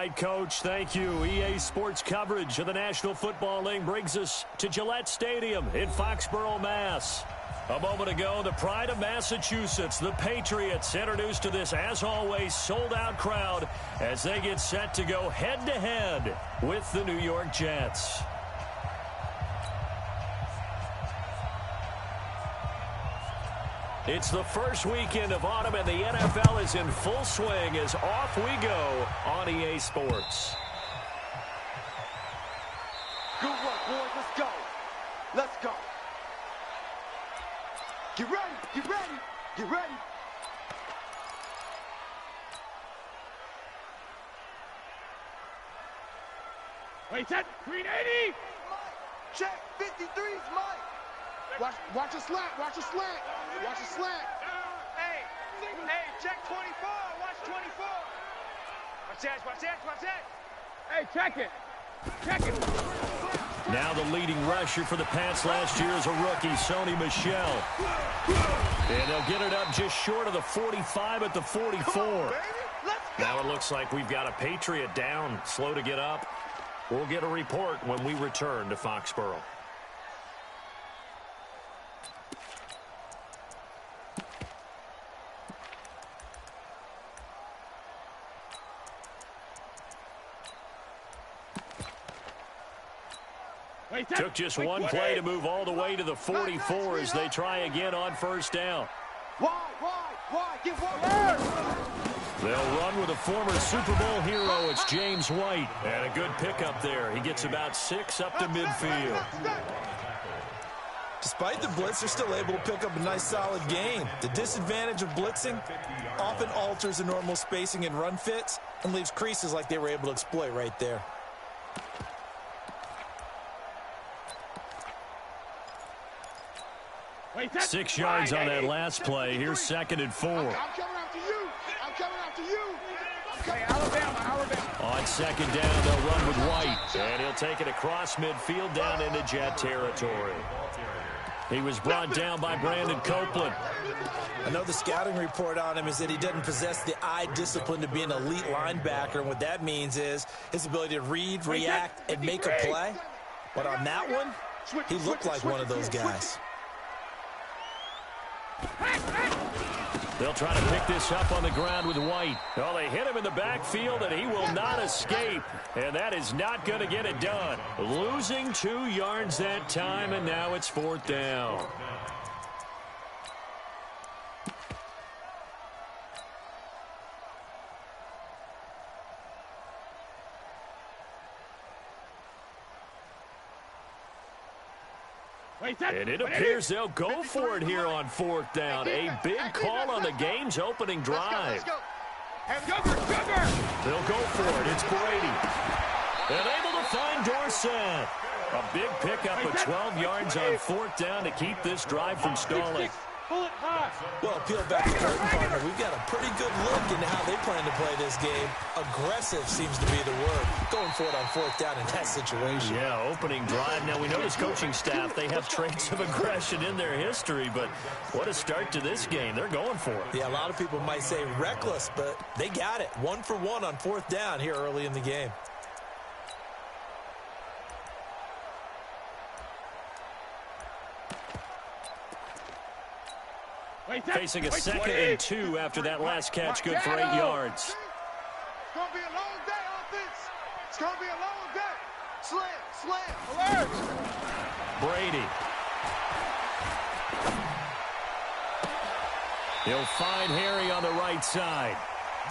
right, Coach. Thank you. EA Sports coverage of the National Football League brings us to Gillette Stadium in Foxborough, Mass. A moment ago, the pride of Massachusetts, the Patriots, introduced to this, as always, sold-out crowd as they get set to go head-to-head with the New York Jets. It's the first weekend of autumn, and the NFL is in full swing as off we go on EA Sports. Good work, boys. Let's go. Let's go. Get ready. Get ready. Get ready. Wait, set. Green 80. Check. 53's Mike. Watch a slant. Watch a slant. Watch a slant. Hey, check 24. Watch 24. Watch that. Hey, check it. Check it. Now the leading rusher for the Pats last year is a rookie, Sony Michel. And they'll get it up just short of the 45 at the 44. Now it looks like we've got a Patriot down, slow to get up. We'll get a report when we return to Foxborough. Took just one play to move all the way to the 44 as they try again on first down. Why? Get one. They'll run with a former Super Bowl hero. It's James White. And a good pickup there. He gets about 6 up to midfield. Despite the blitz, they're still able to pick up a nice, solid gain. The disadvantage of blitzing often alters the normal spacing and run fits and leaves creases like they were able to exploit right there. Wait, 6 yards on that last play. Here's 2nd and 4. I'm coming after you. Hey, Alabama. On 2nd down, they'll run with White. And he'll take it across midfield down into Jet territory. He was brought down by Brandon Copeland. I know the scouting report on him is that he doesn't possess the eye discipline to be an elite linebacker. And what that means is his ability to read, react, and make a play. But on that one, he looked like one of those guys. They'll try to pick this up on the ground with White. Oh, they hit him in the backfield, and he will not escape. And that is not going to get it done. Losing 2 yards that time, and now it's 4th down. And it appears they'll go for it here on 4th down. A big call on the game's opening drive. They'll go for it. It's Brady. And able to find Dorsett. A big pickup of 12 yards on 4th down to keep this drive from stalling. Well, peel back the curtain, partner. We've got a pretty good look into how they plan to play this game. Aggressive seems to be the word. Going for it on 4th down in that situation. Yeah, opening drive. Now, we know this coaching staff, they have traits of aggression in their history, but what a start to this game. They're going for it. Yeah, a lot of people might say reckless, but they got it. 1 for 1 on 4th down here early in the game. Facing a 2nd and 2 after that last catch, good for 8 yards. It's going to be a long day, offense. It's going to be a long day. Slam. Alert. Brady. He'll find Harry on the right side.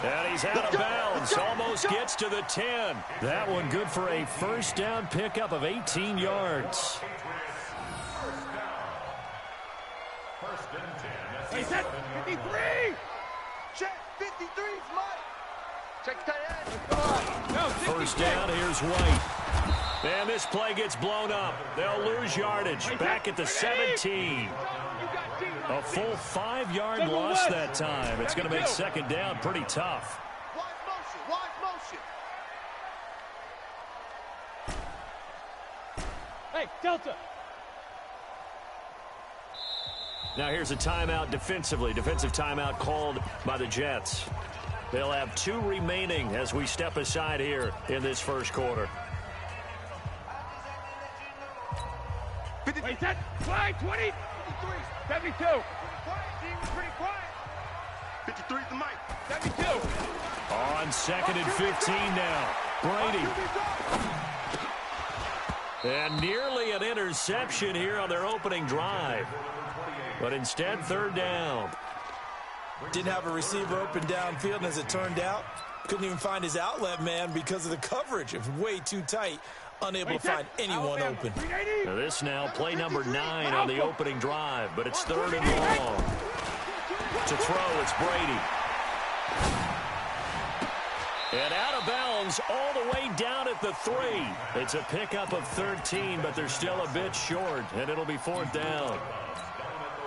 And he's out of bounds. Almost gets to the 10. That one good for a 1st down pickup of 18 yards. Wait, set. 53. Check 53's Mike. Check tight end. No, 1st down, here's White. And this play gets blown up. They'll lose yardage. Back at the 17. A full 5-yard loss that time. It's going to make 2nd down pretty tough. Wide motion. Hey, Delta. Now here's a timeout defensively. Defensive timeout called by the Jets. They'll have 2 remaining as we step aside here in this first quarter. Wait, set, fly, 20, 73, 72. Pretty quiet. 53 is the mic. 72. On 2nd and 15 now. Brady. And nearly an interception here on their opening drive. But instead, 3rd down. Didn't have a receiver open downfield, and as it turned out, couldn't even find his outlet man because of the coverage. It was way too tight, unable to find anyone open. Now this now, play number 9 on the opening drive, but it's 3rd and long. To throw, it's Brady. And out of bounds all the way down at the 3. It's a pickup of 13, but they're still a bit short, and it'll be 4th down.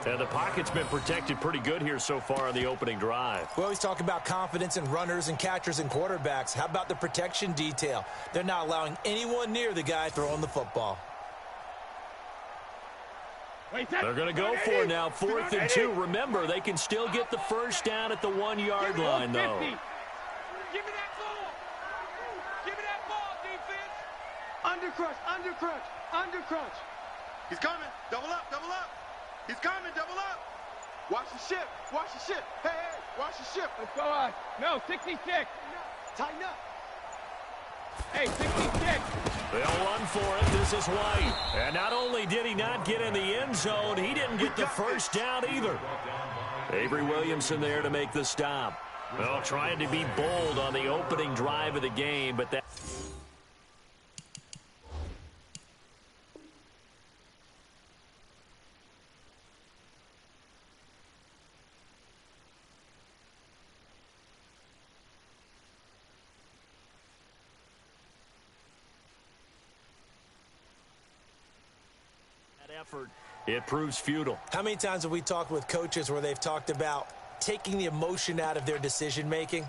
And the pocket's been protected pretty good here so far on the opening drive. We always talk about confidence in runners and catchers and quarterbacks. How about the protection detail? They're not allowing anyone near the guy throwing the football. They're going to go for it now, 4th and 2. Remember, they can still get the first down at the 1-yard line, though. Give me that ball. Give me that ball, defense. Undercrunch. He's coming. Double up. He's coming. Double up. Watch the ship. Hey, watch the ship. Let's go on. No, 66. Tighten up. Hey, 66. They'll run for it. This is White. And not only did he not get in the end zone, he didn't get the first down either. Avery Williamson there to make the stop. Well, trying to be bold on the opening drive of the game, but that... effort, it proves futile. How many times have we talked with coaches where they've talked about taking the emotion out of their decision-making?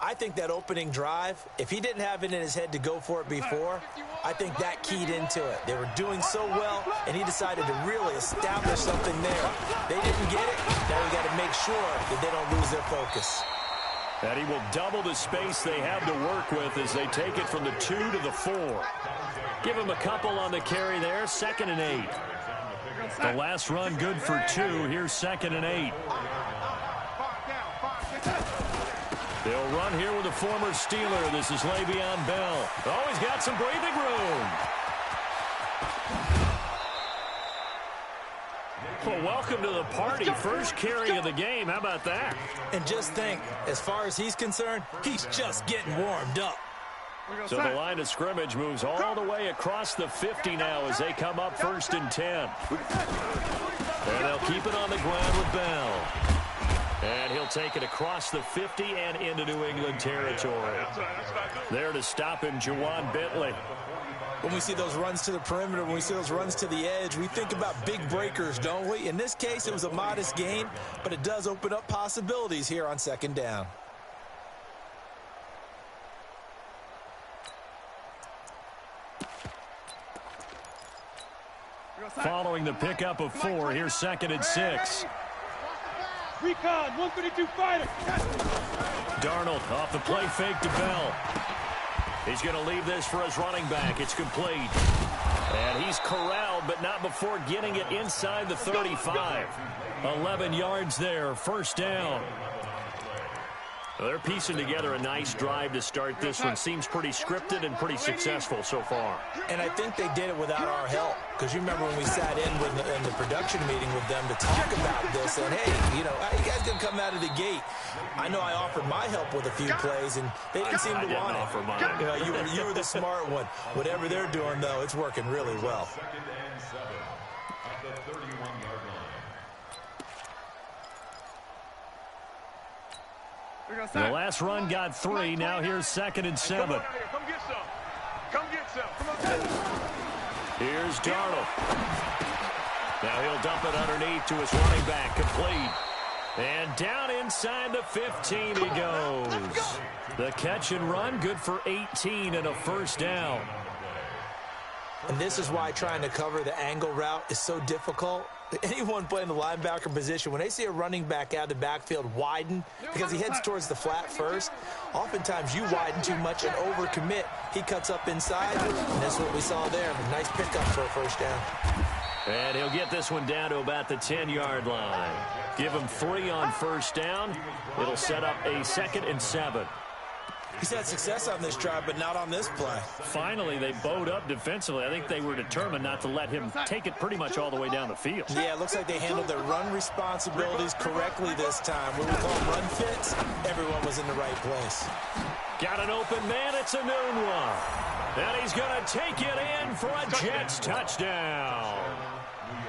I think that opening drive, if he didn't have it in his head to go for it before, I think that keyed into it. They were doing so well, and he decided to really establish something there. They didn't get it. Now we got to make sure that they don't lose their focus. And he will double the space they have to work with as they take it from the 2 to the 4. Give him a couple on the carry there, 2nd and 8. The last run good for 2. Here's 2nd and 8. They'll run here with a former Steeler. This is Le'Veon Bell. Oh, he's got some breathing room. Well, welcome to the party. First carry of the game. How about that? And just think, as far as he's concerned, he's just getting warmed up. So the line of scrimmage moves all the way across the 50 now as they come up 1st and 10. And they'll keep it on the ground with Bell. And he'll take it across the 50 and into New England territory. There to stop him, Juwan Bentley. When we see those runs to the perimeter, when we see those runs to the edge, we think about big breakers, don't we? In this case, it was a modest gain, but it does open up possibilities here on 2nd down. Following the pickup of 4, here's 2nd and 6. Recon, 132 fighter. Darnold off the play fake to Bell. He's going to leave this for his running back. It's complete. And he's corralled, but not before getting it inside the 35. 11 yards there, 1st down. Well, they're piecing together a nice drive to start this one. Seems pretty scripted and pretty successful so far. And I think they did it without our help. Because you remember when we sat in the production meeting with them to talk about this. And, hey, you know, you guys didn't come out of the gate. I know I offered my help with a few plays, and they didn't seem to want it. You know, you were the smart one. Whatever they're doing, though, it's working really well. The last run got 3. Now here's 2nd and 7. Come get some. Come get some. Come on. Here's Darnold. Now he'll dump it underneath to his running back. Complete. And down inside the 15 he goes. The catch and run good for 18 and a 1st down. And this is why trying to cover the angle route is so difficult. Anyone playing the linebacker position, when they see a running back out of the backfield widen because he heads towards the flat first, oftentimes you widen too much and overcommit. He cuts up inside, and that's what we saw there. A nice pickup for a first down. And he'll get this one down to about the 10-yard line. Give him 3 on first down. It'll set up a 2nd and 7. He's had success on this drive, but not on this play. Finally, they bowed up defensively. I think they were determined not to let him take it pretty much all the way down the field. Yeah, it looks like they handled their run responsibilities correctly this time. What we call run fits, everyone was in the right place. Got an open man. It's a noon one. And he's going to take it in for a Jets touchdown.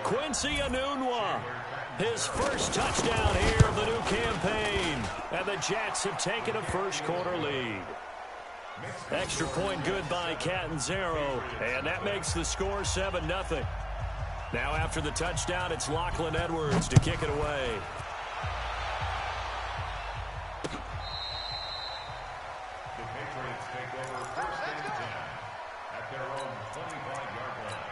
Quincy Enunwa, his first touchdown here of the new campaign. And the Jets have taken a first-quarter lead. Extra point good by Catanzaro, and that makes the score 7-0. Now after the touchdown, it's Lachlan Edwards to kick it away. The Patriots take over first and 10 at their own 25-yard line.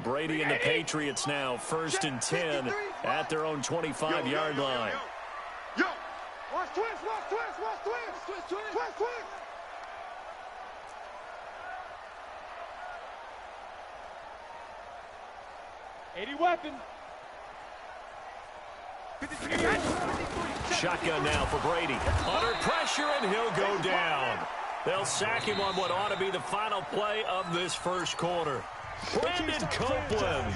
Brady and the Patriots now first and 10 at their own 25-yard line. Yo! Watch twist, watch twist, watch twist! Twist, twist, twist, twist! weapon. Shotgun now for Brady. Under pressure, and he'll go down. They'll sack him on what ought to be the final play of this first quarter. Brandon Copeland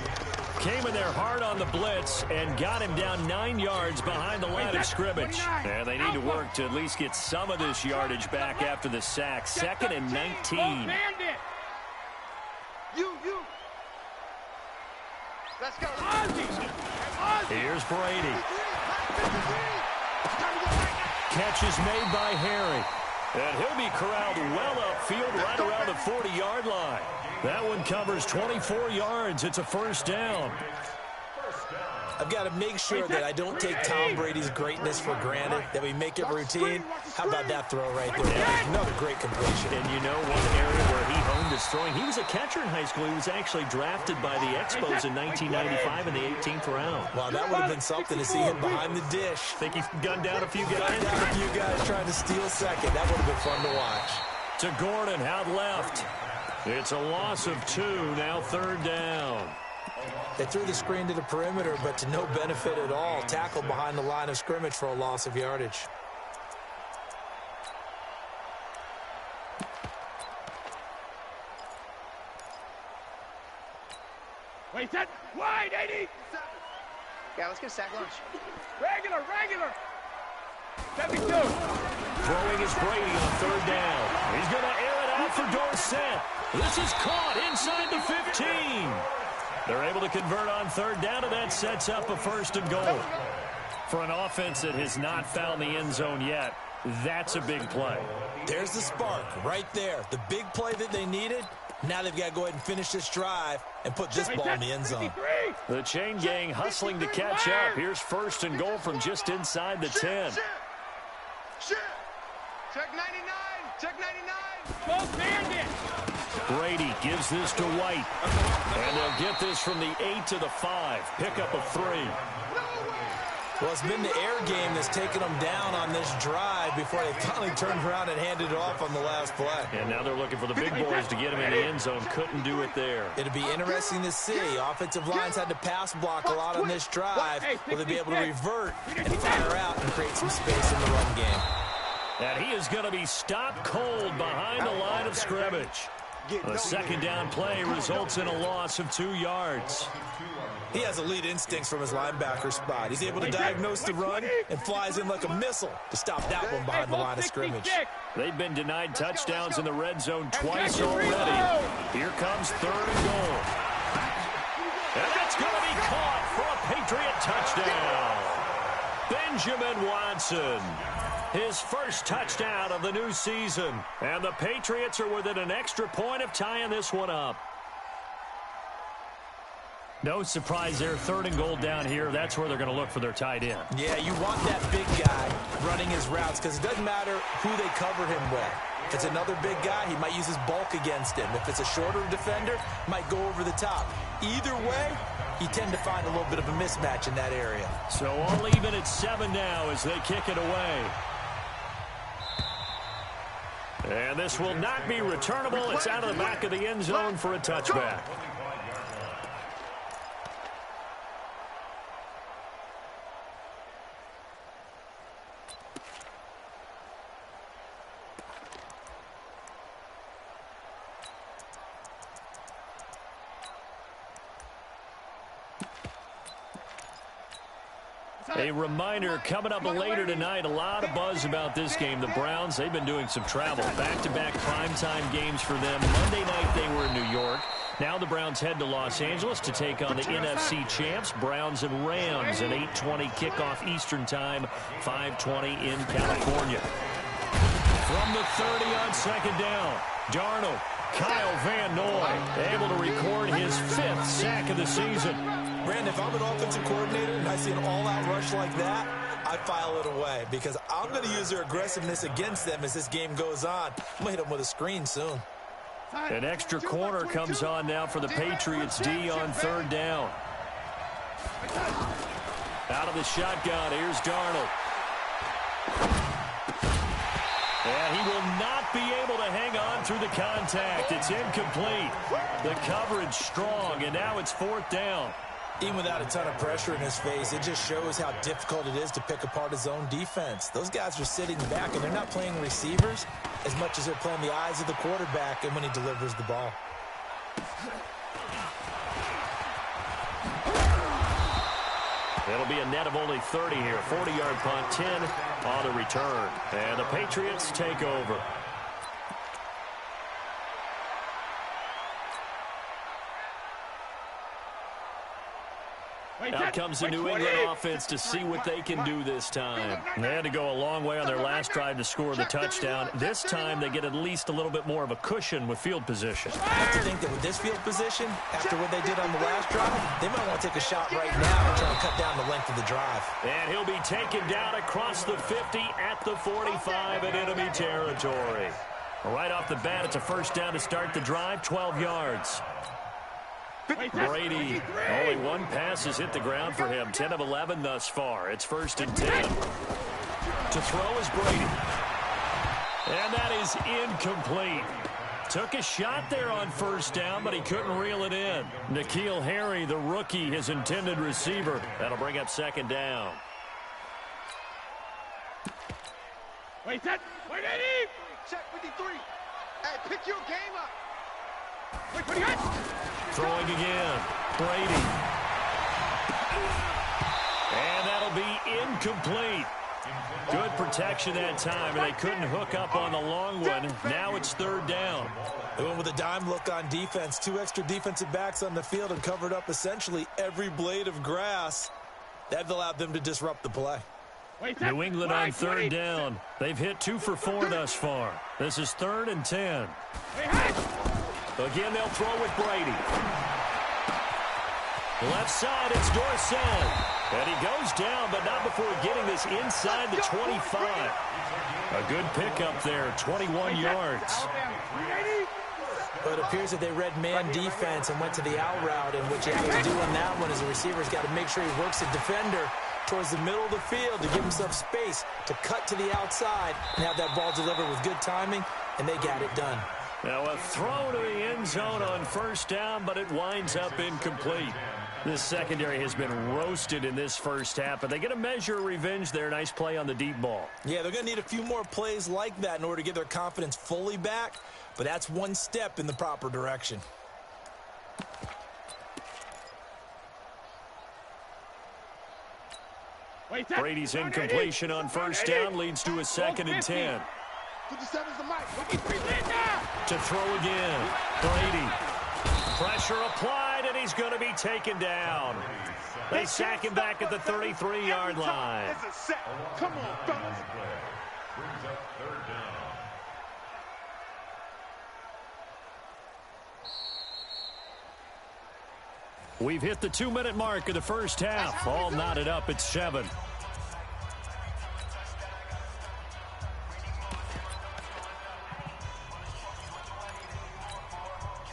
came in there hard on the blitz and got him down 9 yards behind the line of scrimmage. And they need to work to at least get some of this yardage back after the sack. 2nd and 19. You. Let's go. Here's Brady. Catch is made by Harry. And he'll be corralled well upfield right around the 40-yard line. That one covers 24 yards. It's a first down. I've got to make sure that I don't take Tom Brady's greatness for granted, that we make it routine. How about that throw right there? Another great completion. And you know one area where he honed his throwing? He was a catcher in high school. He was actually drafted by the Expos in 1995 in the 18th round. Wow, that would have been something to see him behind the dish. Think he gunned down a few guys? Gunned down a few guys trying to steal second. That would have been fun to watch. To Gordon, out left. It's a loss of 2, now 3rd down. They threw the screen to the perimeter, but to no benefit at all. Tackled behind the line of scrimmage for a loss of yardage. Wait, set. Wide, 80. Yeah, let's get a sack lunch. Regular. 72. Throwing is Brady on 3rd down. He's going to air it out for Dorsett. This is caught inside the 15. They're able to convert on 3rd down, and that sets up a 1st and goal. For an offense that has not found the end zone yet, that's a big play. There's the spark right there. The big play that they needed. Now they've got to go ahead and finish this drive and put this ball in the end zone. The chain gang hustling to catch up. Here's 1st and goal from just inside the 10. Shit. Check 99. Check 99. Both bandit. Brady gives this to White. And they'll get this from the 8 to the 5. Pickup of 3. Well, it's been the air game that's taken them down on this drive before they finally turned around and handed it off on the last play. And now they're looking for the big boys to get him in the end zone. Couldn't do it there. It'll be interesting to see. Offensive lines had to pass block a lot on this drive. Will they be able to revert and fire out and create some space in the run game? And he is going to be stopped cold behind the line of scrimmage. The 2nd down play results in a loss of 2 yards. He has elite instincts from his linebacker spot. He's able to diagnose the run and flies in like a missile to stop that one behind the line of scrimmage. They've been denied touchdowns in the red zone twice already. Here comes 3rd and goal. And that's going to be caught for a Patriot touchdown. Benjamin Watson. His first touchdown of the new season. And the Patriots are within an extra point of tying this one up. No surprise there. 3rd and goal down here. That's where they're going to look for their tight end. Yeah, you want that big guy running his routes because it doesn't matter who they cover him with. If it's another big guy, he might use his bulk against him. If it's a shorter defender, he might go over the top. Either way, you tend to find a little bit of a mismatch in that area. So all even at 7 now as they kick it away. And this will not be returnable. It's out of the back of the end zone for a touchback. A reminder, coming up later tonight, a lot of buzz about this game. The Browns, they've been doing some travel. Back-to-back primetime games for them. Monday night they were in New York. Now the Browns head to Los Angeles to take on the NFC champs, Browns and Rams, an 8:20 kickoff Eastern time, 5:20 in California. From the 30 on 2nd down, Darnold, Kyle Van Noy, able to record his 5th sack of the season. Brandon, if I'm an offensive coordinator and I see an all-out rush like that, I file it away because I'm going to use their aggressiveness against them as this game goes on. I'm going to hit them with a screen soon. An extra corner comes on now for the Patriots D on 3rd down. Out of the shotgun, here's Darnold. And he will not be able to hang on through the contact. It's incomplete. The coverage strong, and now it's 4th down. Even without a ton of pressure in his face, it just shows how difficult it is to pick apart his own defense. Those guys are sitting back, and they're not playing receivers as much as they're playing the eyes of the quarterback and when he delivers the ball. It'll be a net of only 30 here. 40-yard punt, 10 on the return. And the Patriots take over. Out comes the New England offense to see what they can do this time. They had to go a long way on their last drive to score the touchdown. This time they get at least a little bit more of a cushion with field position. I have to think that with this field position, after what they did on the last drive, they might want to take a shot right now and try to cut down the length of the drive. And he'll be taken down across the 50 at the 45 in enemy territory. Right off the bat, it's a 1st down to start the drive, 12 yards. Brady, only one pass has hit the ground for him. 10 of 11 thus far. It's 1st and 10. To throw is Brady. And that is incomplete. Took a shot there on 1st down, but he couldn't reel it in. N'Keal Harry, the rookie, his intended receiver. That'll bring up 2nd down. Wait, Eddie! Check 53. Hey, pick your game up. Wait, what do you got? Throwing again. Brady. And that'll be incomplete. Good protection that time, and they couldn't hook up on the long one. Now it's 3rd down. They went with a dime look on defense. 2 extra defensive backs on the field and covered up essentially every blade of grass. That allowed them to disrupt the play. New England on 3rd down. They've hit 2 for 4 thus far. This is 3rd and 10. Again, they'll throw with Brady. Left side, it's Dorsett. And he goes down, but not before getting this inside the 25. A good pickup there, 21 yards. But it appears that they read man defense and went to the out route, and what you have to do on that one is the receiver's got to make sure he works the defender towards the middle of the field to give himself space to cut to the outside and have that ball delivered with good timing, and they got it done. Now a throw to the end zone on 1st down, but it winds up incomplete. This secondary has been roasted in this 1st half, but they get a measure of revenge there. Nice play on the deep ball. Yeah, they're going to need a few more plays like that in order to get their confidence fully back, but that's one step in the proper direction. Brady's incompletion on 1st down leads to a 2nd and 10. 57's the mic. To throw again. Brady. Pressure applied, and he's going to be taken down. They sack him back at the 33-yard line. It's a set. Come on, fellas. Brings up 3rd down. We've hit the 2-minute mark of the first half. All knotted up at 7.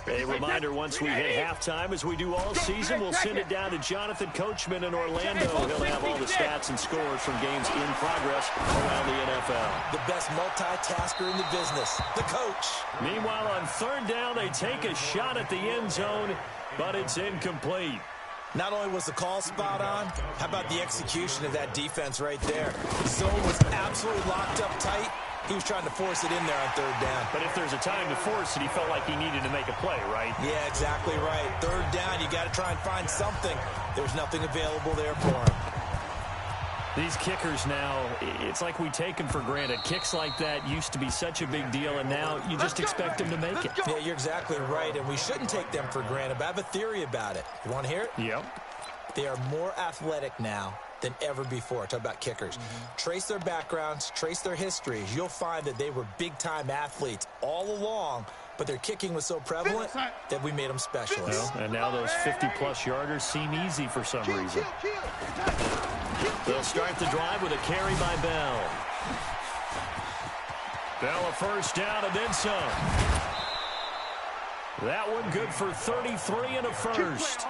A reminder, once we hit halftime, as we do all season, we'll send it down to Jonathan Coachman in Orlando. He'll have all the stats and scores from games in progress around the NFL. The best multitasker in the business, the coach. Meanwhile, on third down, they take a shot at the end zone, but it's incomplete. Not only was the call spot on, how about the execution of that defense right there? The zone was absolutely locked up tight. He was trying to force it in there on third down. But if there's a time to force it, he felt like he needed to make a play, right? Yeah, exactly right. Third down, you got to try and find something. There's nothing available there for him. These kickers now, it's like we take them for granted. Kicks like that used to be such a big deal, and now you just expect them to make it. Yeah, you're exactly right, and we shouldn't take them for granted, but I have a theory about it. You want to hear it? Yep. They are more athletic now than ever before. Talk about kickers. Trace their backgrounds, trace their histories. You'll find that they were big-time athletes all along, but their kicking was so prevalent that we made them specialists. Well, and now those 50-plus yarders seem easy for some reason. They'll start the drive with a carry by Bell. Bell a first down and then some. That one good for 33 and a first.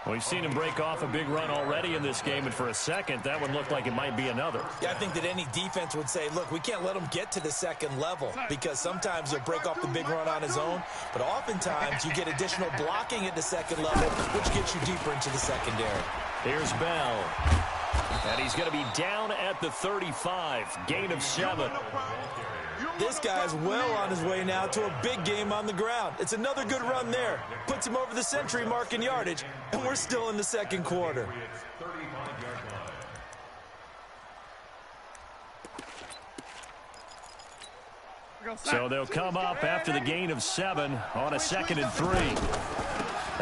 We've seen him break off a big run already in this game, and for a second, that one looked like it might be another. Yeah, I think that any defense would say, look, we can't let him get to the second level, because sometimes he'll break off the big run on his own, but oftentimes you get additional blocking at the second level, which gets you deeper into the secondary. Here's Bell. And he's going to be down at the 35. Gain of 7. This guy's well on his way now to a big game on the ground. It's another good run there. Puts him over the century mark in yardage, and we're still in the second quarter. So they'll come up after the gain of 7 on a 2nd and 3.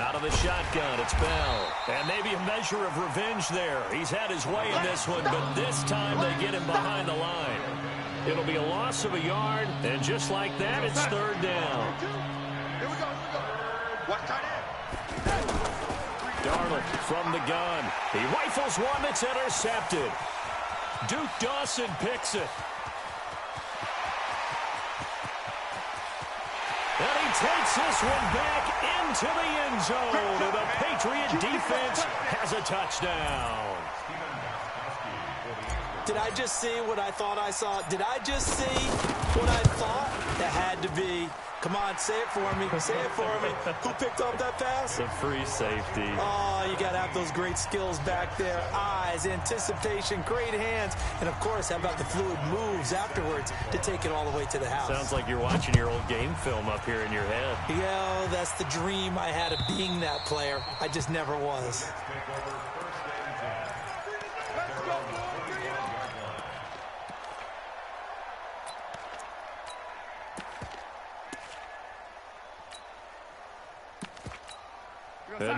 Out of the shotgun, it's Bell. And maybe a measure of revenge there. He's had his way in this one, but this time they get him behind the line. It'll be a loss of a yard, and just like that, it's third down. Here we go. Watch tight end. Darnold from the gun. He rifles one that's intercepted. Duke Dawson picks it. And he takes this one back into the end zone. And the Patriot defense has a touchdown. Did I just see what I thought I saw? Did I just see what I thought? That had to be. Come on, say it for me. Say it for me. Who picked up that pass? The free safety. Oh, you got to have those great skills back there. Eyes, anticipation, great hands. And, of course, how about the fluid moves afterwards to take it all the way to the house? Sounds like you're watching your old game film up here in your head. Yeah, that's the dream I had of being that player. I just never was.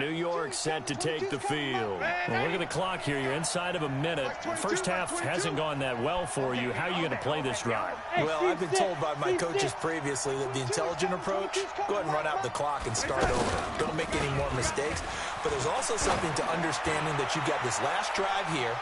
New York set to take the field. Well, look at the clock here. You're inside of a minute. First half hasn't gone that well for you. How are you going to play this drive? Well, I've been told by my coaches previously that the intelligent approach, go ahead and run out the clock and start over. Don't make any more mistakes. But there's also something to understanding that you've got this last drive here.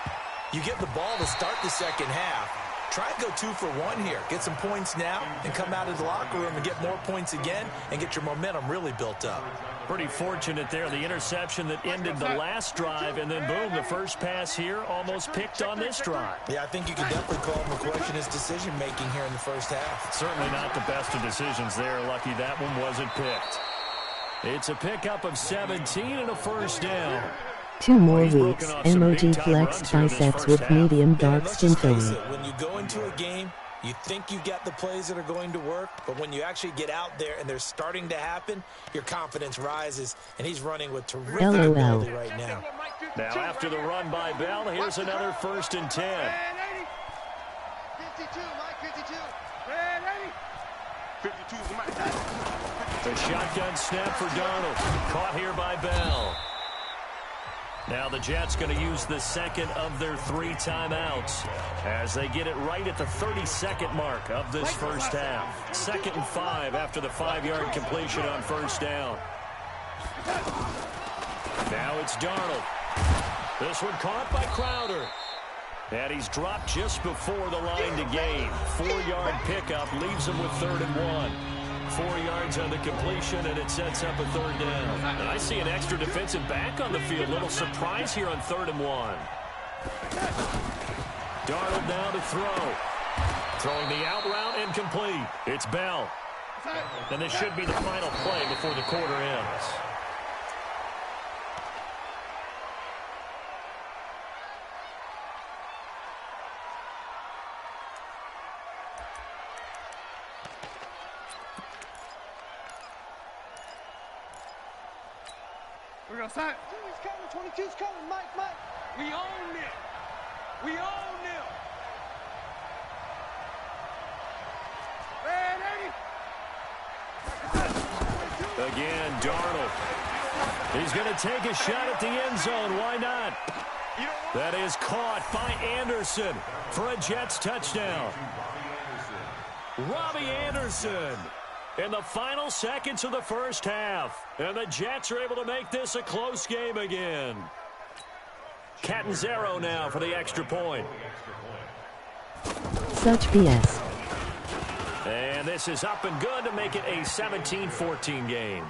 You get the ball to start the second half. Try and go 2 for 1 here. Get some points now and come out of the locker room and get more points again and get your momentum really built up. Pretty fortunate there. The interception that ended the last drive, and then boom, the first pass here almost picked on this drive. Yeah, I think you can definitely call him a question his decision-making here in the first half. Certainly not the best of decisions there. Lucky that one wasn't picked. It's a pickup of 17 and a first down. 2 more weeks, emoji flex biceps with medium dark skin tone. When you go into a game, you think you've got the plays that are going to work, but when you actually get out there and they're starting to happen, your confidence rises, and he's running with terrific ability right now. Now after the run by Bell, here's another 1st and 10. 52, Mike, 52. 52 is Mike. The shotgun snap for Darnold. Caught here by Bell. Now the Jets going to use the second of their 3 timeouts as they get it right at the 32nd mark of this first half. 2nd and 5 after the 5-yard completion on first down. Now it's Darnold. This one caught by Crowder. And he's dropped just before the line to gain. 4-yard pickup leaves him with 3rd and 1. 4 yards on the completion, and it sets up a 3rd down. And I see an extra defensive back on the field. Little surprise here on 3rd and 1. Darnold now to throw. Throwing the out route incomplete. It's Bell. And this should be the final play before the quarter ends. We're going to sign. 22's coming, 22's coming, Mike. We own it. We own them. Red 80. Again, Darnold. He's going to take a shot at the end zone. Why not? That is caught by Anderson for a Jets touchdown. Robbie Anderson in the final seconds of the first half. And the Jets are able to make this a close game again. Catanzaro now for the extra point. Such BS. And this is up and good to make it a 17-14 game.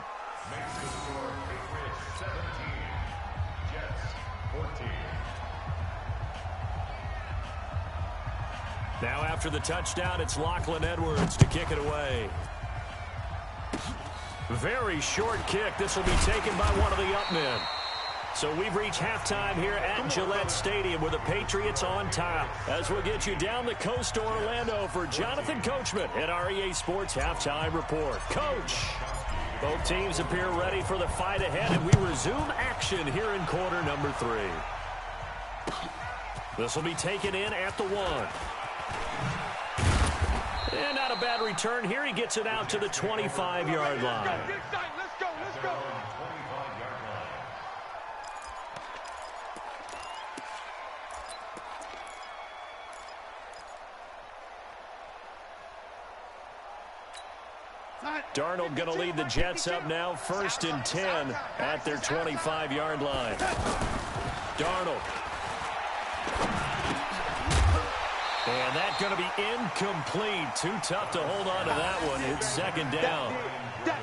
Now after the touchdown, it's Lachlan Edwards to kick it away. Very short kick. This will be taken by one of the up men. So we've reached halftime here at Gillette Stadium with the Patriots on top. As we'll get you down the coast to Orlando for Jonathan Coachman at our EA Sports Halftime Report. Coach, both teams appear ready for the fight ahead, and we resume action here in quarter number 3. This will be taken in at the 1. And not a bad return here. He gets it out to the 25-yard line. Let's go. Darnold going to lead the Jets up now, 1st and 10 at their 25-yard line. Darnold. And that's going to be incomplete. Too tough to hold on to that one. It's 2nd down.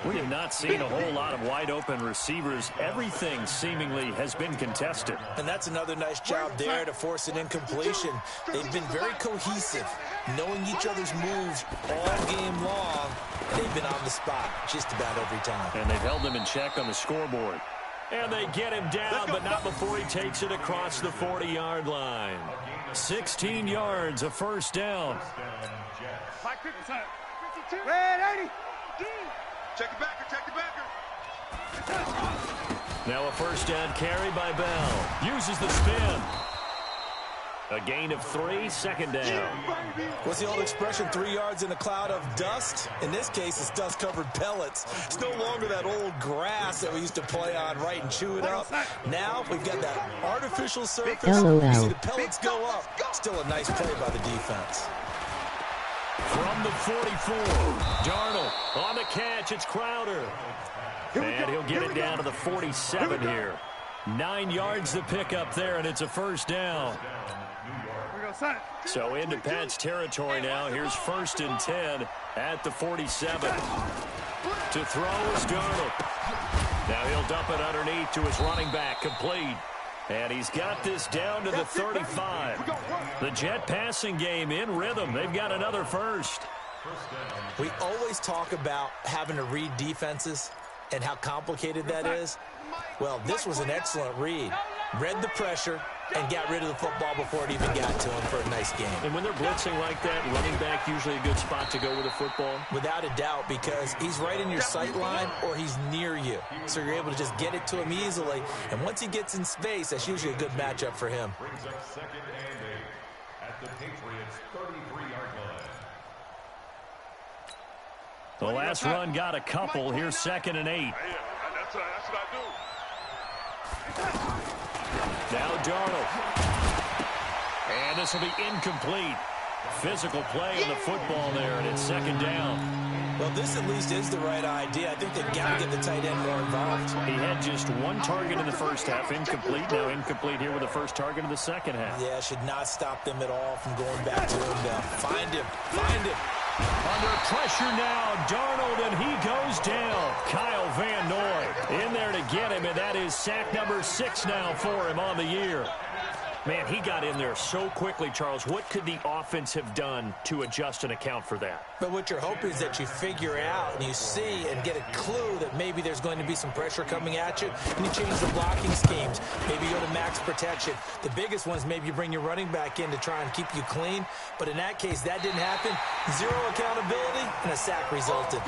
We have not seen a whole lot of wide-open receivers. Everything seemingly has been contested. And that's another nice job there to force an incompletion. They've been very cohesive, knowing each other's moves all game long, and they've been on the spot just about every time. And they've held them in check on the scoreboard. And they get him down, but not before he takes it across the 40-yard line. 16 yards, a 1st down. Red 80. Check the backer, check the backer. Now a 1st down carry by Bell. Uses the spin. A gain of 3, 2nd down. What's the old expression, 3 yards in a cloud of dust? In this case, it's dust-covered pellets. It's no longer that old grass that we used to play on, right, and chew it up. Now we've got that artificial surface. LOL. You see the pellets go up. Still a nice play by the defense. From the 44, Darnold on the catch. It's Crowder. And he'll get it down to the 47 here. 9 yards to pick up there, and it's a 1st down. So into Pat's territory now. Here's 1st and 10 at the 47. To throw is Darnold. Now he'll dump it underneath to his running back, complete. And he's got this down to the 35. The Jet passing game in rhythm. They've got another 1st. We always talk about having to read defenses and how complicated that is. Well, this was an excellent read. Read the pressure and got rid of the football before it even got to him for a nice game. And when they're blitzing like that, running back usually a good spot to go with a football? Without a doubt, because he's right in your sight line or he's near you. So you're able to just get it to him easily. And once he gets in space, that's usually a good matchup for him. Brings up 2nd and 8 at the Patriots' 33-yard line. The last run got a couple. Here's 2nd and 8. That's what I do. Now Darnold. And this will be incomplete. Physical play on the football there, and it's second down. Well, this at least is the right idea. I think they've got to get the tight end more involved. He had just one target in the first half, incomplete. Now incomplete here with the first target of the second half. Yeah, should not stop them at all from going back to him now. Find him. Find him. Under pressure now, Darnold, and he goes down. Kyle Van Noy in there to get him, and that is sack number 6 now for him on the year. Man, he got in there so quickly, Charles. What could the offense have done to adjust and account for that? But what you're hoping is that you figure out and you see and get a clue that maybe there's going to be some pressure coming at you, and you change the blocking schemes. Maybe you go to max protection. The biggest one is maybe you bring your running back in to try and keep you clean. But in that case, that didn't happen. 0 accountability, and a sack resulted.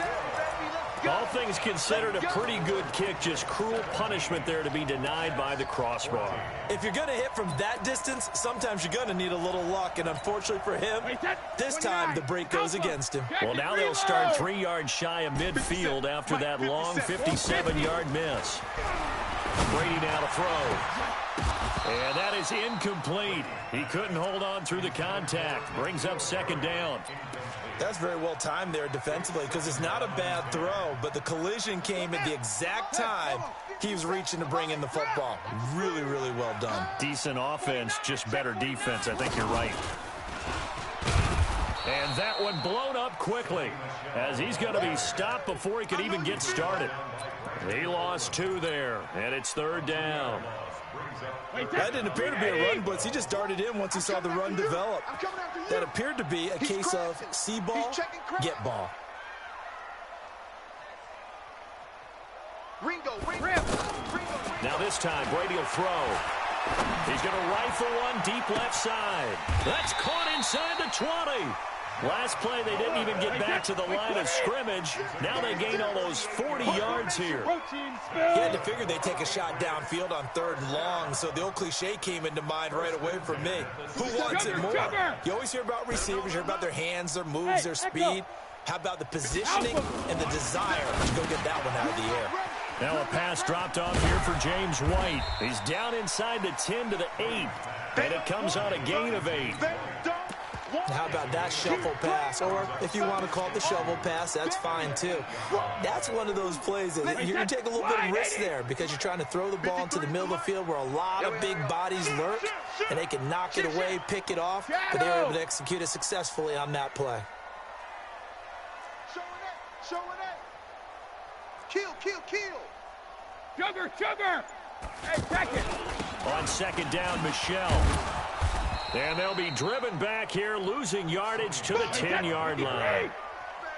All things considered, a pretty good kick. Just cruel punishment there to be denied by the crossbar. If you're going to hit from that distance, sometimes you're going to need a little luck. And unfortunately for him, this time the break goes against him. Well, now they'll start 3 yards shy of midfield after that long 57-yard miss. Brady now to throw. And that is incomplete. He couldn't hold on through the contact. Brings up second down. That's very well timed there defensively because it's not a bad throw, but the collision came at the exact time he was reaching to bring in the football. Really, really well done. Decent offense, just better defense. I think you're right. And that one blown up quickly as he's going to be stopped before he could even get started. He lost 2 there, and it's third down. That didn't appear to be a run blitz. He just darted in once he saw the run develop. That appeared to be a case of see ball, get ball. Now this time, Brady will throw. He's going to rifle one deep left side. That's caught inside the 20. Last play, they didn't even get back to the line of scrimmage. Now they gain almost 40 yards here. You had to figure they'd take a shot downfield on 3rd and long, so the old cliche came into mind right away for me. Who wants it more? You always hear about receivers, you hear about their hands, their moves, their speed. How about the positioning and the desire to go get that one out of the air? Now a pass dropped off here for James White. He's down inside the 10 to the 8, and it comes on a gain of 8. How about that shuffle pass? Or if you want to call it the shovel pass, that's fine too. That's one of those plays that you take a little bit of risk there because you're trying to throw the ball into the middle of the field where a lot of big bodies lurk, and they can knock it away, pick it off, but they were able to execute it successfully on that play. Kill. Sugar. Hey, second. On second down, Michelle. And they'll be driven back here, losing yardage to the 10-yard line.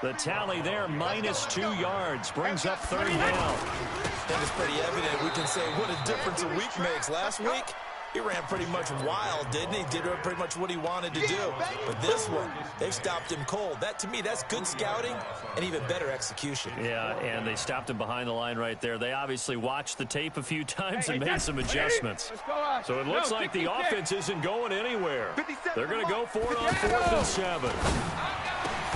The tally there, -2 yards, brings up third down. I think it's pretty evident. We can say what a difference a week makes. Last week, he ran pretty much wild, didn't he? Did pretty much what he wanted to do. But this one, they've stopped him cold. That, to me, that's good scouting and even better execution. Yeah, and they stopped him behind the line right there. They obviously watched the tape a few times and made some adjustments. So it looks like the offense isn't going anywhere. They're going to go for it on 4th and 7.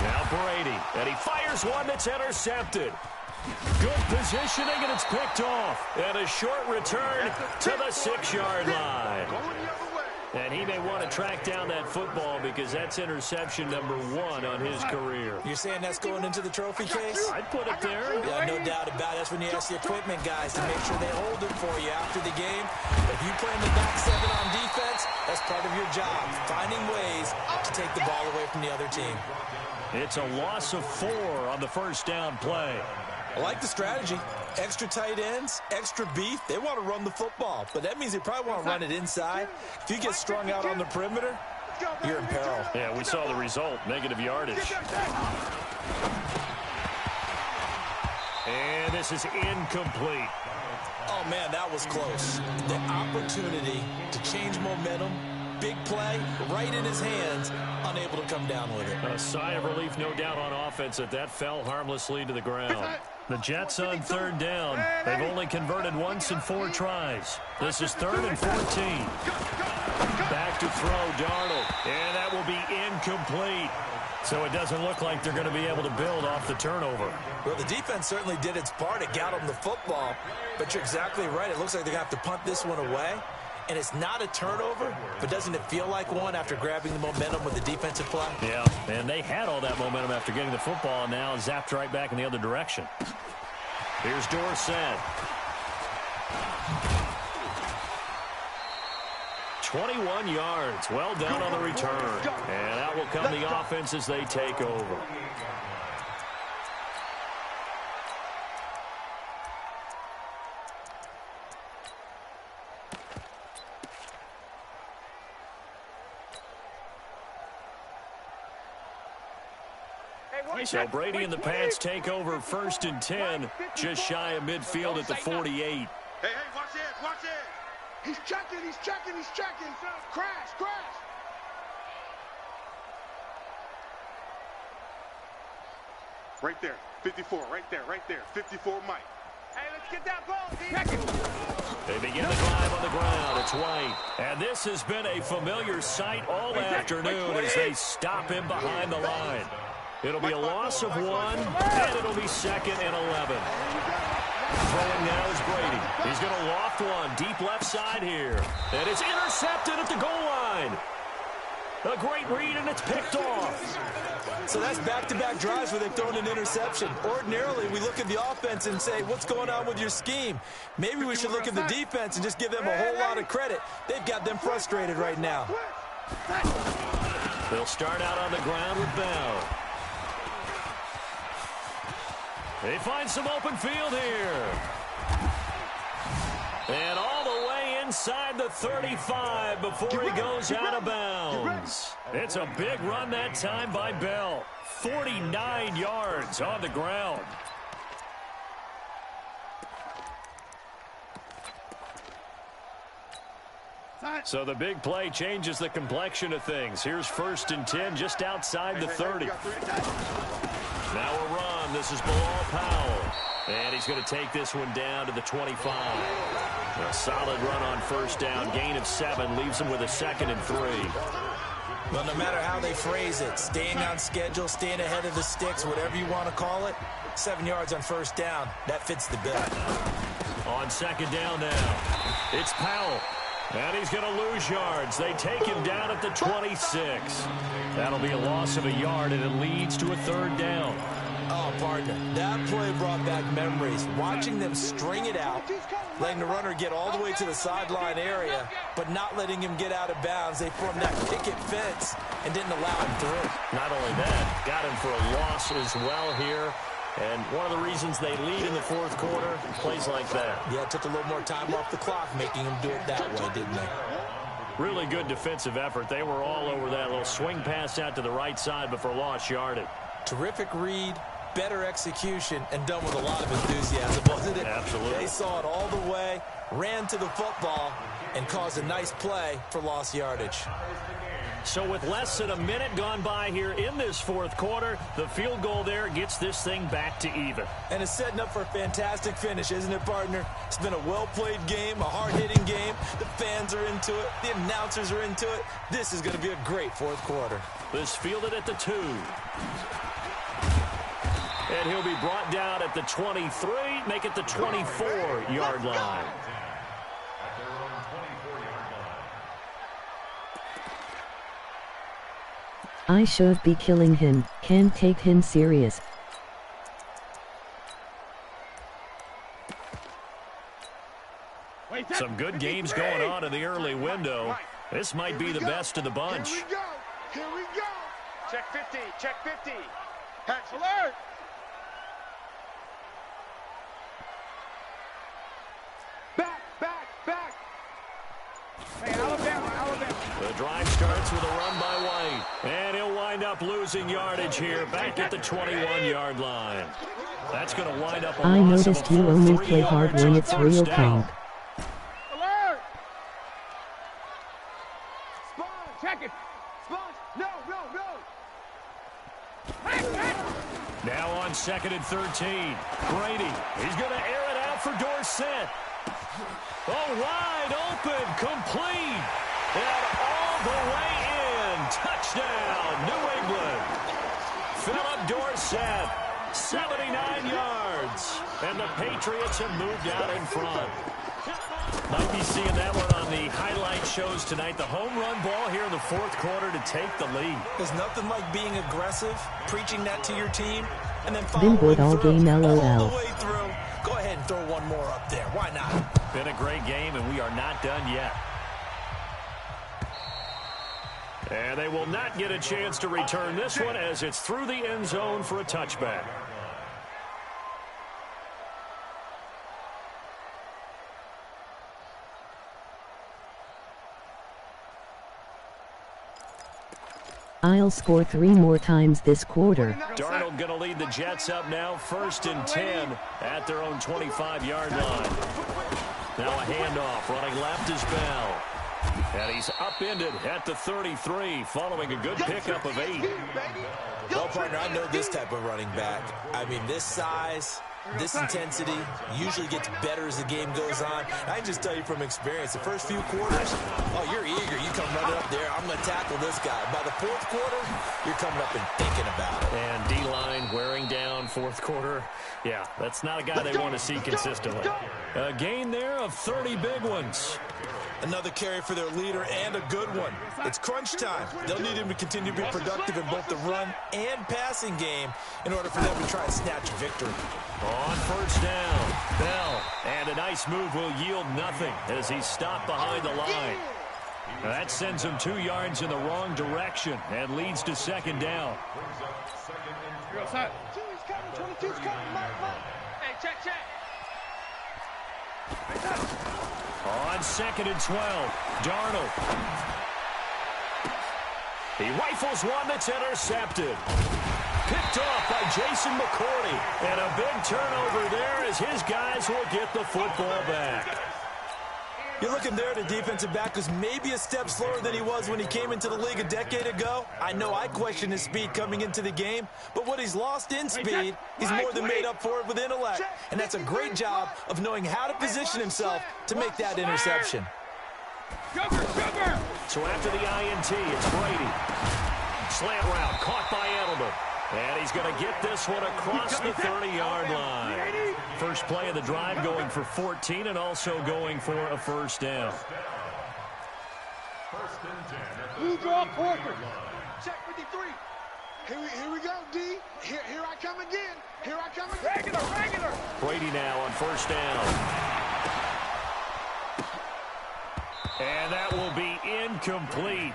Now Brady, and he fires one that's intercepted. Good positioning, and it's picked off. And a short return to the 6-yard line. And he may want to track down that football because that's interception number 1 on his career. You're saying that's going into the trophy case? I'd put it there. Yeah, no doubt about it. That's when you ask the equipment guys to make sure they hold it for you after the game. If you play in the back 7 on defense, that's part of your job, finding ways to take the ball away from the other team. It's a loss of 4 on the first down play. I like the strategy. Extra tight ends, extra beef. They want to run the football, but that means they probably want to run it inside. If you get strung out on the perimeter, you're in peril. Yeah, we saw the result, negative yardage. And this is incomplete. Oh, man, that was close. The opportunity to change momentum, big play, right in his hands, unable to come down with it. A sigh of relief, no doubt, on offense that fell harmlessly to the ground. The Jets on third down. They've only converted once in 4 tries. This is 3rd and 14. Back to throw, Darnold. And that will be incomplete. So it doesn't look like they're going to be able to build off the turnover. Well, the defense certainly did its part. It got them the football. But you're exactly right. It looks like they're going to have to punt this one away. and it's not a turnover, but doesn't it feel like one after grabbing the momentum with the defensive play? Yeah, and they had all that momentum after getting the football, and now zapped right back in the other direction. Here's Dorsett. 21 yards. Well done on the return. And out will come the offense as they take over. So Brady and the Pats take over 1st and 10, just shy of midfield at the 48. Hey, watch it, watch it. He's checking. Crash. Right there, 54, right there, 54, Mike. Hey, let's get that ball, D. They begin the drive on the ground. It's White. And this has been a familiar sight all afternoon as they stop him behind the line. It'll be a loss of 1, and it'll be 2nd and 11. Throwing now is Brady. He's going to loft one deep left side here. And it's intercepted at the goal line. A great read, and it's picked off. So that's back-to-back drives where they've thrown an interception. Ordinarily, we look at the offense and say, what's going on with your scheme? Maybe we should look at the defense and just give them a whole lot of credit. They've got them frustrated right now. They'll start out on the ground with Bell. They find some open field here. And all the way inside the 35 before he goes out of bounds. It's a big run that time by Bell. 49 yards on the ground. So the big play changes the complexion of things. Here's 1st and 10 just outside the 30. Now a run. This is Bilal Powell. And he's going to take this one down to the 25. A solid run on 1st down. Gain of 7 leaves him with a 2nd and 3. Well, no matter how they phrase it, staying on schedule, staying ahead of the sticks, whatever you want to call it, 7 yards on 1st down, that fits the bill. On 2nd down now, it's Powell. And he's going to lose yards. They take him down at the 26. That'll be a loss of a yard, and it leads to a 3rd down. Oh, partner, that play brought back memories. Watching them string it out, letting the runner get all the way to the sideline area, but not letting him get out of bounds. They formed that picket fence and didn't allow him through. Not only that, got him for a loss as well here. And one of the reasons they lead in the 4th quarter, plays like that. Yeah, it took a little more time off the clock, making them do it that way, didn't they? Really good defensive effort. They were all over that little swing pass out to the right side before lost yardage. Terrific read, better execution, and done with a lot of enthusiasm, wasn't it? Absolutely. They saw it all the way, ran to the football, and caused a nice play for lost yardage. So with less than a minute gone by here in this 4th quarter, the field goal there gets this thing back to even. And it's setting up for a fantastic finish, isn't it, partner? It's been a well-played game, a hard-hitting game. The fans are into it. The announcers are into it. This is going to be a great 4th quarter. This fielded at the 2. And he'll be brought down at the 23, make it the 24-yard line. I should be killing him, can't take him serious. Some good games going on in the early window. This might be the best of the bunch. Here we go. Check 50, check 50. Hatch alert. Back. Hey, Alabama. The drive starts with a run by White. And he'll wind up losing yardage here back at the 21-yard line. That's going to wind up a I loss noticed of you only 3 play hard yards when on it's 1st real down. count. Alert! Check it. No. Now on 2nd and 13. Brady. He's going to air it out for Dorsett. Oh, wide open. Complete. And all the way in. Touchdown, New England. Philip Dorsett. 79 yards. And the Patriots have moved out in front. Might be seeing that one on the highlight shows tonight. The home run ball here in the fourth quarter to take the lead. There's nothing like being aggressive, preaching that to your team, and then Been following bored all through. game, All LOL. the way through. Go ahead and throw one more up there. Why not? Been a great game, and we are not done yet. And they will not get a chance to return this one as it's through the end zone for a touchback. I'll score 3 more times this quarter. Darnold going to lead the Jets up now, 1st and 10 at their own 25-yard line. Now a handoff, running left is Bell. And he's upended at the 33, following a good pickup of 8. Well, partner, I know this type of running back. I mean, this size, this intensity usually gets better as the game goes on. I can just tell you from experience, the first few quarters, oh, you're eager. You come running up there, I'm going to tackle this guy. By the fourth quarter, you're coming up and thinking about it. And D-line wearing down fourth quarter. Yeah, that's not a guy they want to see consistently. A gain there of 30 big ones. Another carry for their leader and a good one. It's crunch time. They'll need him to continue to be productive in both the run and passing game in order for them to try and snatch a victory. On first down, Bell. And a nice move will yield nothing as he's stopped behind the line. That sends him 2 yards in the wrong direction and leads to second down. He's coming, 22's coming, Mike. Hey, check. On 2nd and 12, Darnold. He rifles one that's intercepted. Picked off by Jason McCourty. And a big turnover there as his guys will get the football back. You're looking there at a defensive back who's maybe a step slower than he was when he came into the league a decade ago. I know I questioned his speed coming into the game, but what he's lost in speed, he's more than made up for it with intellect. And that's a great job of knowing how to position himself to make that interception. Sugar! So after the INT, it's Brady. Slant route caught by Edelman. And he's going to get this one across the 30-yard line. First play of the drive going for 14 and also going for a first down. Blue draw Porter. Check 53. Here we go, D. Here I come again. Regular. Brady now on first down. And that will be incomplete.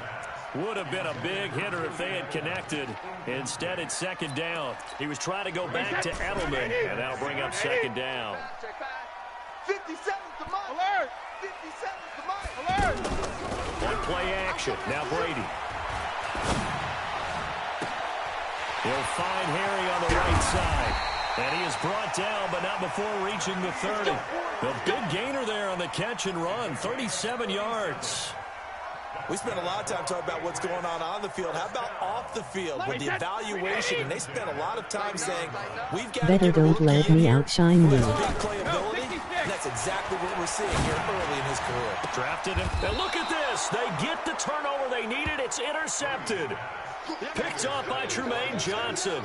Would have been a big hitter if they had connected. Instead, it's second down. He was trying to go back to Edelman, and that'll bring up second down. 57 to Mike. Alert! 57 to Mike. Alert! One play action. Now Brady. He'll find Harry on the right side. And he is brought down, but not before reaching the 30. The big gainer there on the catch and run, 37 yards. We spent a lot of time talking about what's going on the field. How about off the field with the evaluation? And they spent a lot of time saying, we've got Better don't let me outshine you. Big playability, and that's exactly what we're seeing here early in his career. Drafted him. And look at this. They get the turnover they needed. It's intercepted. Picked off by Trumaine Johnson.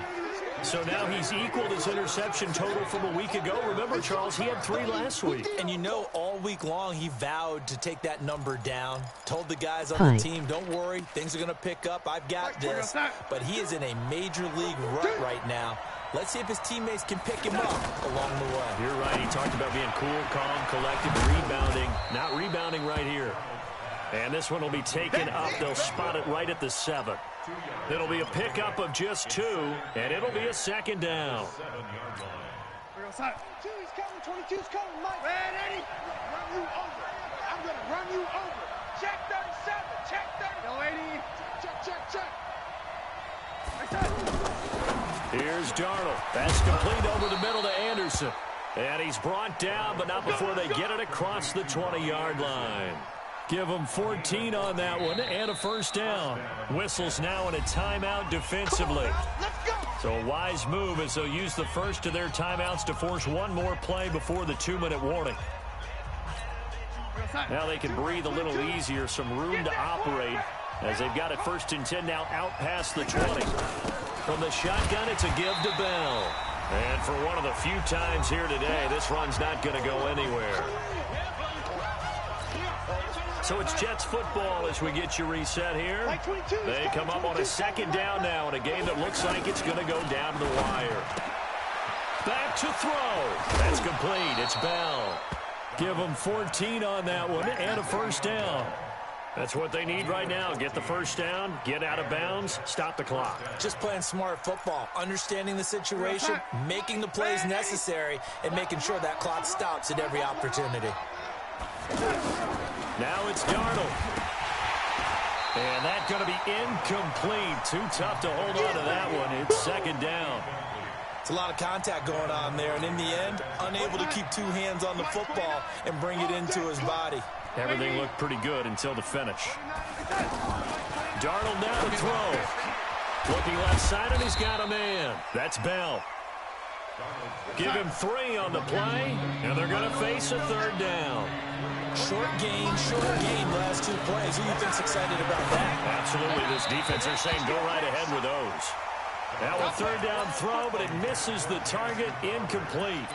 So now he's equaled his interception total from a week ago. Remember, Charles, he had 3 last week. And you know, all week long, he vowed to take that number down. Told the guys on the team, don't worry, things are going to pick up. I've got this. But he is in a major league rut right now. Let's see if his teammates can pick him up along the way. You're right. He talked about being cool, calm, collected, rebounding. Not rebounding right here. And this one will be taken up. They'll spot it right at the 7. It'll be a pickup of just 2, and it'll be a second down. 22's coming, 22's coming, Mike. Ready? Run you over. I'm going to run you over. Check 37. Check 30. No, 80. Check. Here's Darnold. That's complete over the middle to Anderson. And he's brought down, but not before they get it across the 20-yard line. Give them 14 on that one and a first down. Whistles now in a timeout defensively. So a wise move as they'll use the first of their timeouts to force one more play before the 2-minute warning. Now they can breathe a little easier, some room to operate as they've got it 1st and 10 now out past the 20. From the shotgun, it's a give to Bell. And for one of the few times here today, this run's not going to go anywhere. So it's Jets football as we get you reset here. They come up on a second down now in a game that looks like it's going to go down to the wire. Back to throw. That's complete. It's Bell. Give them 14 on that one and a first down. That's what they need right now. Get the first down, get out of bounds, stop the clock. Just playing smart football, understanding the situation, making the plays necessary, and making sure that clock stops at every opportunity. Now it's Darnold. And that's going to be incomplete. Too tough to hold on to that one. It's second down. It's a lot of contact going on there, and in the end, unable to keep two hands on the football and bring it into his body. Everything looked pretty good until the finish. Darnold now to throw. Looking left side, and he's got a man. That's Bell. Give him 3 on the play, and they're going to face a third down. Short gain, last 2 plays. Who do you think's excited about that? Absolutely. This defense, they're saying go right ahead with those. Now a third down throw, but it misses the target, incomplete.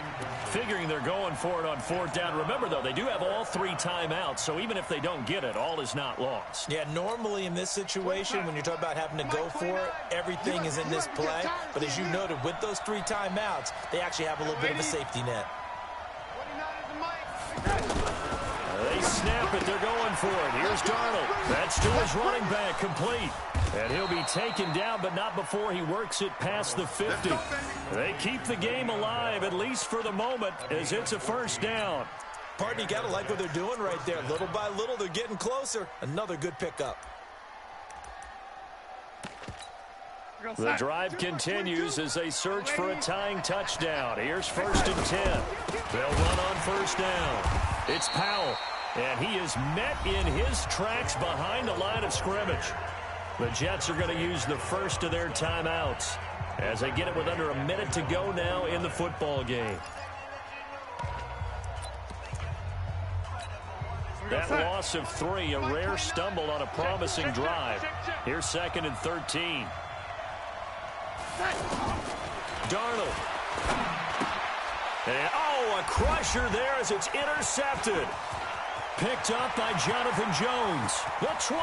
Figuring they're going for it on fourth down. Remember, though, they do have all 3 timeouts, so even if they don't get it, all is not lost. Yeah, normally in this situation, when you're talking about having to go for it, everything is in this play. But as you noted, with those 3 timeouts, they actually have a little bit of a safety net. They snap it. They're going for it. Here's Darnold. That's to his running back, complete. And he'll be taken down, but not before he works it past the 50. They keep the game alive, at least for the moment, as it's a first down. Pardon, you got to like what they're doing right there. Little by little, they're getting closer. Another good pickup. The drive continues as they search for a tying touchdown. Here's 1st and 10. They'll run on first down. It's Powell, and he is met in his tracks behind the line of scrimmage. The Jets are going to use the first of their timeouts as they get it with under a minute to go now in the football game. That loss of 3, a rare stumble on a promising drive. Here's 2nd and 13. Darnold. And, a crusher there as it's intercepted. Picked up by Jonathan Jones. The 20.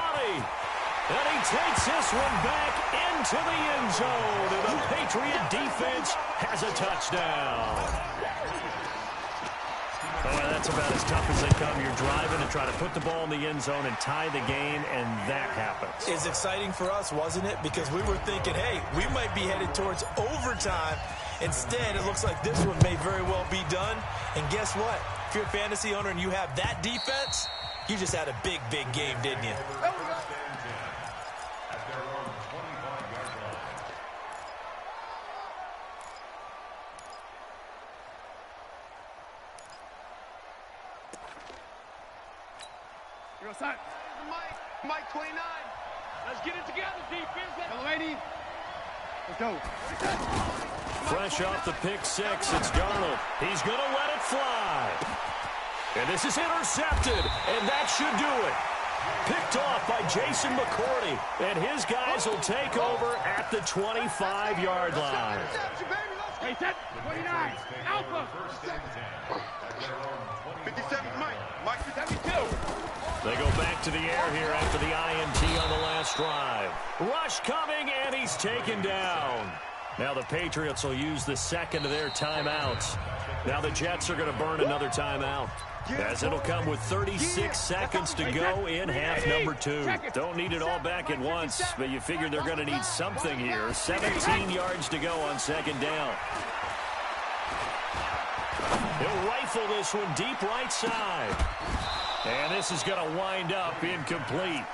And he takes this one back into the end zone. And the Patriot defense has a touchdown. Oh, that's about as tough as they come. You're driving to try to put the ball in the end zone and tie the game, and that happens. It's exciting for us, wasn't it? Because we were thinking, hey, we might be headed towards overtime. Instead, it looks like this one may very well be done. And guess what? If you're a fantasy owner and you have that defense, you just had a big, big game, didn't you? Mike 29. Let's get it together, defense. Let's go. Fresh off the pick 6, it's Darnold. He's going to let it fly. And this is intercepted, and that should do it. Picked off by Jason McCourty, and his guys will take over at the 25-yard line. Hey, set 29. Alpha. 57, Mike 72. They go back to the air here after the INT on the last drive. Rush coming, and he's taken down. Now the Patriots will use the 2nd of their timeouts. Now the Jets are going to burn another timeout, as it'll come with 36 seconds to go in half number 2. Don't need it all back at once, but you figure they're going to need something here. 17 yards to go on 2nd down. He'll rifle this one deep right side. And this is going to wind up incomplete.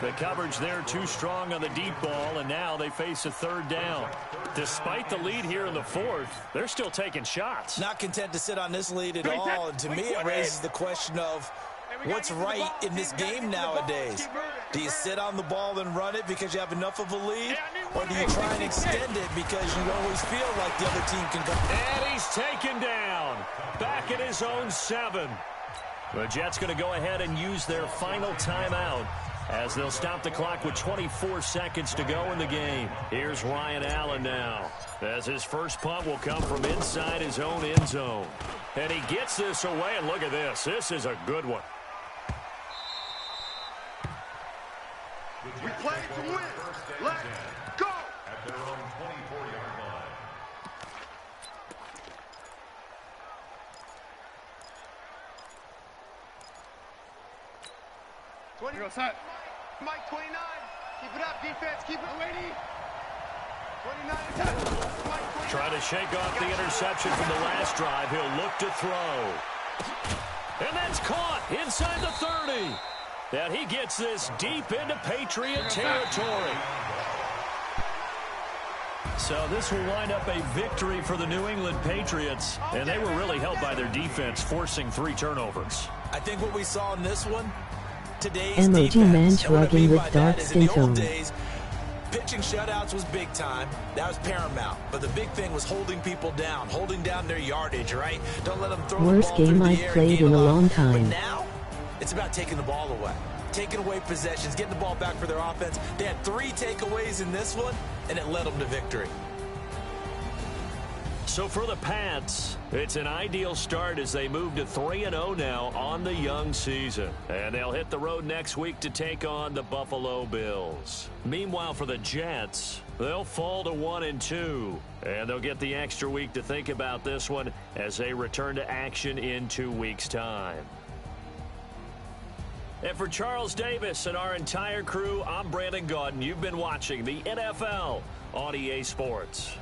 The coverage there too strong on the deep ball, and now they face a 3rd down. Despite the lead here in the 4th, they're still taking shots. Not content to sit on this lead at all, and to me it raises the question of what's right in this game nowadays. Do you sit on the ball and run it because you have enough of a lead, or do you try and extend it because you always feel like the other team can go? And he's taken down, back at his own 7. The Jets going to go ahead and use their final timeout as they'll stop the clock with 24 seconds to go in the game. Here's Ryan Allen now, as his first punt will come from inside his own end zone. And he gets this away, and look at this. This is a good one. play to win. Let's go. At their own 24-yard line. Mike 29. Keep it up, defense. Keep it. 29 attack. Mike 29. Trying to shake off the interception from the last drive. He'll look to throw. And that's caught inside the 30. And he gets this deep into Patriot territory. So this will wind up a victory for the New England Patriots. And they were really helped by their defense, forcing 3 turnovers. I think what we saw in this one, today's Emoji defense. man And what I shrugging mean with by dark that is in the skin old tone. days, pitching shutouts was big time. That was paramount. But the big thing was holding people down, holding down their yardage, right? Don't let them throw Worst the ball game through the I've air played and in a gain long lot. time. But now, it's about taking the ball away. Taking away possessions, getting the ball back for their offense. They had 3 takeaways in this one, and it led them to victory. So for the Pats, it's an ideal start as they move to 3-0 now on the young season. And they'll hit the road next week to take on the Buffalo Bills. Meanwhile, for the Jets, they'll fall to 1-2. And they'll get the extra week to think about this one as they return to action in 2 weeks' time. And for Charles Davis and our entire crew, I'm Brandon Gaudin. You've been watching the NFL on EA Sports.